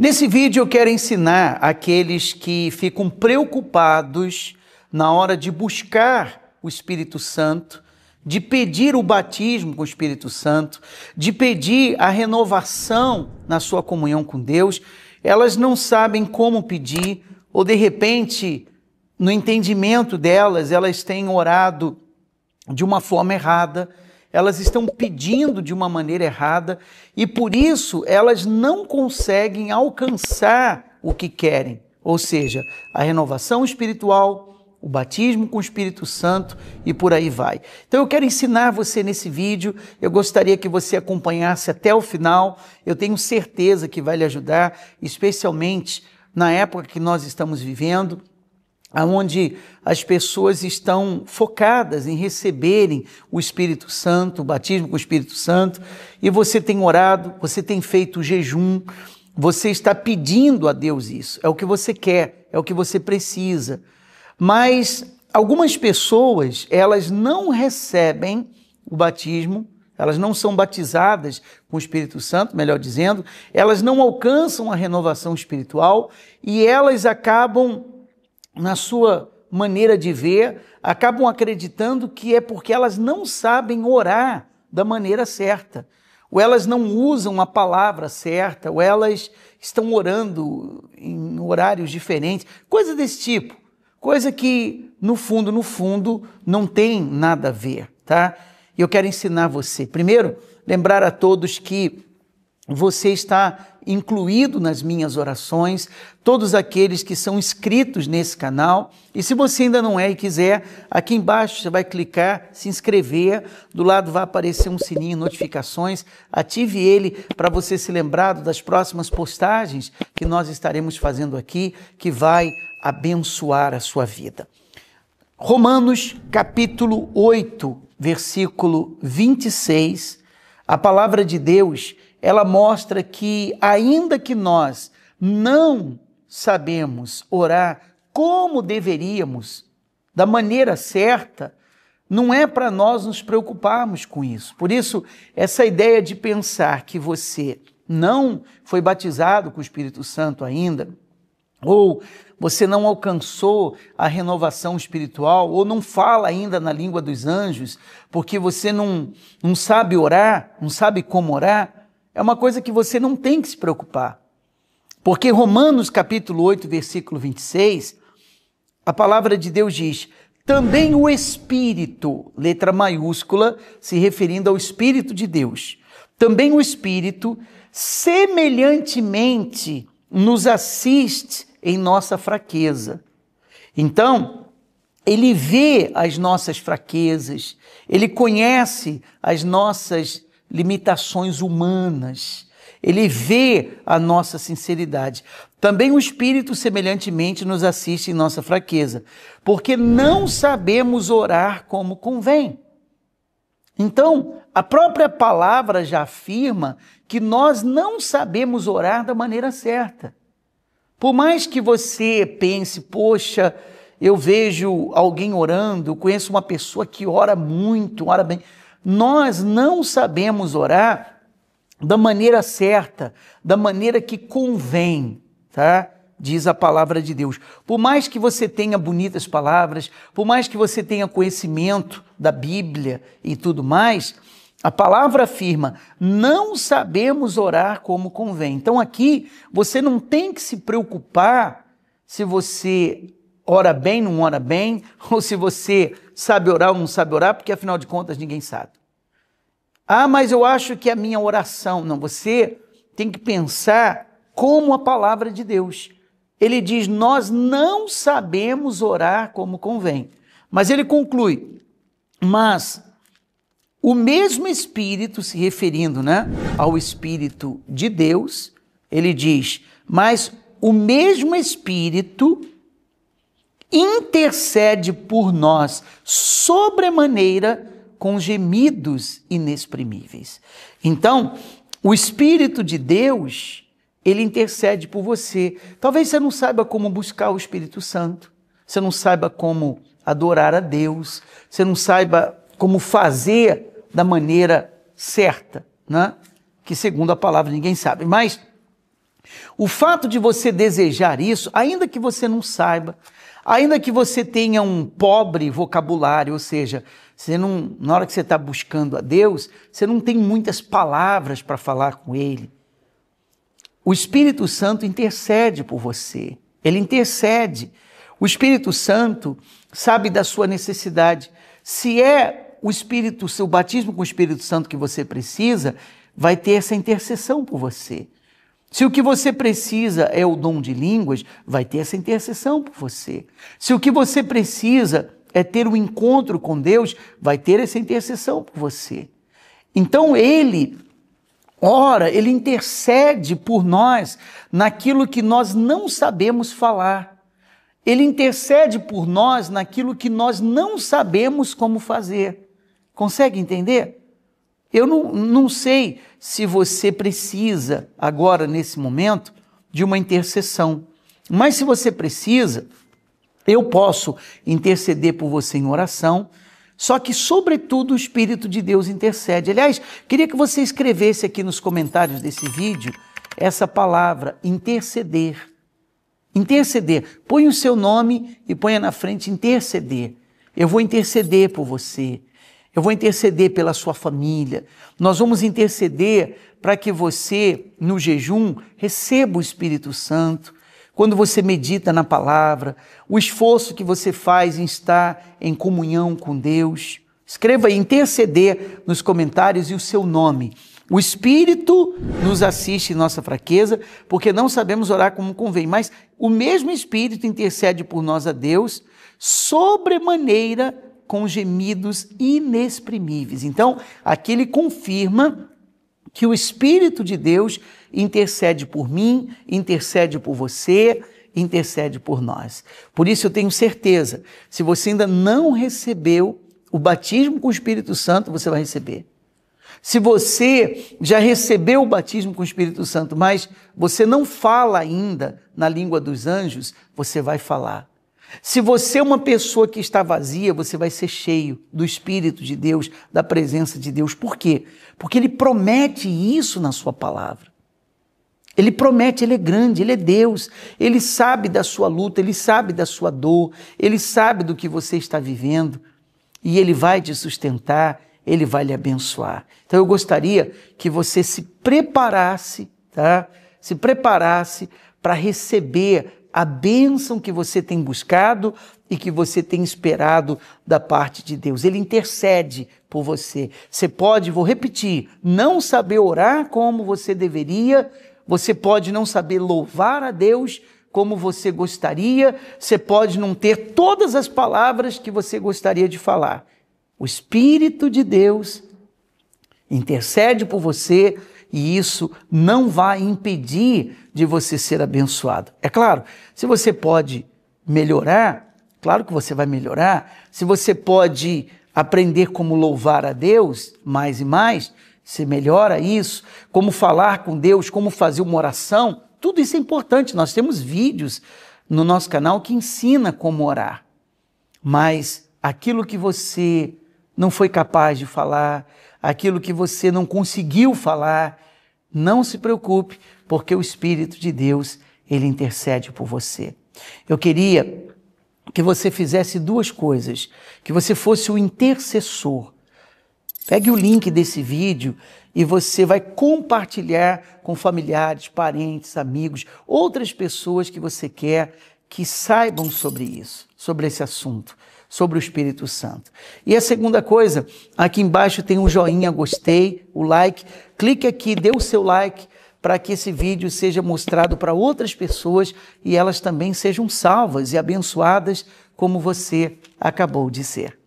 Nesse vídeo eu quero ensinar aqueles que ficam preocupados na hora de buscar o Espírito Santo, de pedir o batismo com o Espírito Santo, de pedir a renovação na sua comunhão com Deus. Elas não sabem como pedir, ou de repente, no entendimento delas, elas têm orado de uma forma errada, elas estão pedindo de uma maneira errada e por isso elas não conseguem alcançar o que querem, ou seja, a renovação espiritual, o batismo com o Espírito Santo e por aí vai. Então eu quero ensinar você nesse vídeo, eu gostaria que você acompanhasse até o final, eu tenho certeza que vai lhe ajudar, especialmente na época que nós estamos vivendo, onde as pessoas estão focadas em receberem o Espírito Santo, o batismo com o Espírito Santo, e você tem orado, você tem feito jejum, você está pedindo a Deus isso, é o que você quer, é o que você precisa. Mas algumas pessoas, elas não recebem o batismo, elas não são batizadas com o Espírito Santo, melhor dizendo, elas não alcançam a renovação espiritual e elas acabam, na sua maneira de ver, acabam acreditando que é porque elas não sabem orar da maneira certa, ou elas não usam a palavra certa, ou elas estão orando em horários diferentes, coisa desse tipo, coisa que no fundo, não tem nada a ver, tá? E eu quero ensinar você. Primeiro, lembrar a todos que você está incluído nas minhas orações, todos aqueles que são inscritos nesse canal. E se você ainda não é e quiser, aqui embaixo você vai clicar, se inscrever, do lado vai aparecer um sininho, notificações, ative ele para você ser lembrado das próximas postagens que nós estaremos fazendo aqui, que vai abençoar a sua vida. Romanos capítulo 8, versículo 26, a palavra de Deus, ela mostra que ainda que nós não sabemos orar como deveríamos, da maneira certa, não é para nós nos preocuparmos com isso. Por isso, essa ideia de pensar que você não foi batizado com o Espírito Santo ainda, ou você não alcançou a renovação espiritual, ou não fala ainda na língua dos anjos, porque você não sabe orar, não sabe como orar, é uma coisa que você não tem que se preocupar. Porque Romanos capítulo 8, versículo 26, a palavra de Deus diz, também o Espírito, letra maiúscula, se referindo ao Espírito de Deus, também o Espírito semelhantemente nos assiste em nossa fraqueza. Então, ele vê as nossas fraquezas, ele conhece as nossas limitações humanas, ele vê a nossa sinceridade. Também o Espírito semelhantemente nos assiste em nossa fraqueza, porque não sabemos orar como convém. Então, a própria palavra já afirma que nós não sabemos orar da maneira certa. Por mais que você pense, poxa, eu vejo alguém orando, eu conheço uma pessoa que ora muito, ora bem, nós não sabemos orar da maneira certa, da maneira que convém, tá? Diz a palavra de Deus. Por mais que você tenha bonitas palavras, por mais que você tenha conhecimento da Bíblia e tudo mais, a palavra afirma, não sabemos orar como convém. Então aqui você não tem que se preocupar se você ora bem, não ora bem, ou se você sabe orar ou não sabe orar, porque afinal de contas ninguém sabe. Ah, mas eu acho que a minha oração... Não, você tem que pensar como a palavra de Deus. Ele diz, nós não sabemos orar como convém. Mas ele conclui, mas o mesmo Espírito, se referindo, ao Espírito de Deus, ele diz, mas o mesmo Espírito intercede por nós sobremaneira com gemidos inexprimíveis. Então, o Espírito de Deus, ele intercede por você. Talvez você não saiba como buscar o Espírito Santo, você não saiba como adorar a Deus, você não saiba como fazer da maneira certa, que segundo a palavra ninguém sabe. Mas O fato de você desejar isso, ainda que você não saiba, ainda que você tenha um pobre vocabulário, ou seja, você não, na hora que você está buscando a Deus, você não tem muitas palavras para falar com Ele. O Espírito Santo intercede por você. Ele intercede. O Espírito Santo sabe da sua necessidade. Se é o Espírito, o seu batismo com o Espírito Santo que você precisa, vai ter essa intercessão por você. Se o que você precisa é o dom de línguas, vai ter essa intercessão por você. Se o que você precisa é ter um encontro com Deus, vai ter essa intercessão por você. Então ele ora, ele intercede por nós naquilo que nós não sabemos falar. Ele intercede por nós naquilo que nós não sabemos como fazer. Consegue entender? Eu não sei se você precisa, agora, nesse momento, de uma intercessão. Mas se você precisa, eu posso interceder por você em oração, só que, sobretudo, o Espírito de Deus intercede. Aliás, queria que você escrevesse aqui nos comentários desse vídeo essa palavra, interceder. Interceder. Põe o seu nome e ponha na frente interceder. Eu vou interceder por você. Eu vou interceder pela sua família. Nós vamos interceder para que você, no jejum, receba o Espírito Santo. Quando você medita na palavra, o esforço que você faz em estar em comunhão com Deus. Escreva aí, interceder nos comentários e o seu nome. O Espírito nos assiste em nossa fraqueza, porque não sabemos orar como convém, mas o mesmo Espírito intercede por nós a Deus, sobremaneira com gemidos inexprimíveis. Então, aqui ele confirma que o Espírito de Deus intercede por mim, intercede por você, intercede por nós. Por isso eu tenho certeza, se você ainda não recebeu o batismo com o Espírito Santo, você vai receber. Se você já recebeu o batismo com o Espírito Santo, mas você não fala ainda na língua dos anjos, você vai falar. Se você é uma pessoa que está vazia, você vai ser cheio do Espírito de Deus, da presença de Deus. Por quê? Porque Ele promete isso na sua palavra. Ele promete, Ele é grande, Ele é Deus. Ele sabe da sua luta, Ele sabe da sua dor, Ele sabe do que você está vivendo e Ele vai te sustentar, Ele vai lhe abençoar. Então eu gostaria que você se preparasse, tá? Se preparasse para receber a bênção que você tem buscado e que você tem esperado da parte de Deus. Ele intercede por você. Você pode, vou repetir, não saber orar como você deveria, você pode não saber louvar a Deus como você gostaria, você pode não ter todas as palavras que você gostaria de falar. O Espírito de Deus intercede por você e isso não vai impedir de você ser abençoado. É claro, se você pode melhorar, claro que você vai melhorar. Se você pode aprender como louvar a Deus mais e mais, você melhora isso. Como falar com Deus, como fazer uma oração, tudo isso é importante. Nós temos vídeos no nosso canal que ensina como orar. Mas aquilo que você não foi capaz de falar, aquilo que você não conseguiu falar, não se preocupe, porque o Espírito de Deus, Ele intercede por você. Eu queria que você fizesse duas coisas, que você fosse o intercessor. Pegue o link desse vídeo e você vai compartilhar com familiares, parentes, amigos, outras pessoas que você quer que saibam sobre isso, sobre esse assunto, sobre o Espírito Santo. E a segunda coisa, aqui embaixo tem um joinha, gostei, o like. Clique aqui, dê o seu like para que esse vídeo seja mostrado para outras pessoas e elas também sejam salvas e abençoadas como você acabou de ser.